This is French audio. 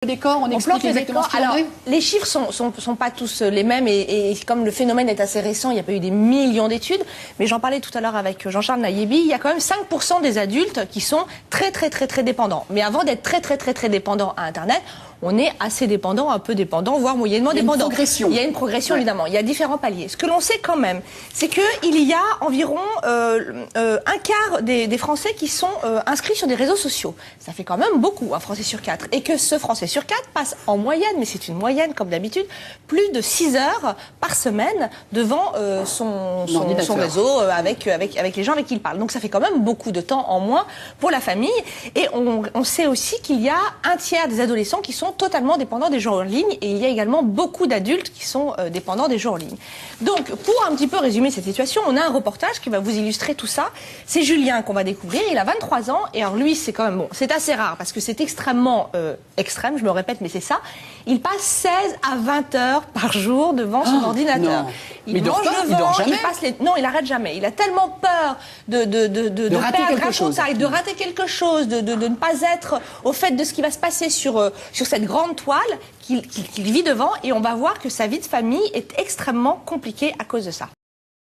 Le décor, on explique exactement ce qu'il en est. Les chiffres sont pas tous les mêmes et comme le phénomène est assez récent, il n'y a pas eu des millions d'études, mais j'en parlais tout à l'heure avec Jean-Charles Naïebi, il y a quand même 5% des adultes qui sont très dépendants. Mais avant d'être très dépendants à Internet, on est assez dépendant, un peu dépendant, voire moyennement dépendant. Il y a une progression, évidemment. Il y a différents paliers. Ce que l'on sait quand même, c'est qu'il y a environ un quart des Français qui sont inscrits sur des réseaux sociaux. Ça fait quand même beaucoup, un Français sur 4. Et que ce Français sur 4 passe en moyenne, mais c'est une moyenne comme d'habitude, plus de 6 heures par semaine devant son réseau avec les gens avec qui il parle. Donc ça fait quand même beaucoup de temps en moins pour la famille. Et on sait aussi qu'il y a un tiers des adolescents qui sont totalement dépendants des jeux en ligne et il y a également beaucoup d'adultes qui sont dépendants des jeux en ligne. Donc, pour un petit peu résumer cette situation, on a un reportage qui va vous illustrer tout ça. C'est Julien qu'on va découvrir, il a 23 ans et alors lui, c'est quand même bon, c'est assez rare parce que c'est extrêmement extrême, je me répète, mais c'est ça. Il passe 16 à 20 heures par jour devant son ordinateur. Non. Il mange le vent, il passe les... Non, il arrête jamais. Il a tellement peur de perdre un contact, de rater quelque chose, de ne pas être au fait de ce qui va se passer sur cette grande toile qu'il vit devant et on va voir que sa vie de famille est extrêmement compliquée à cause de ça.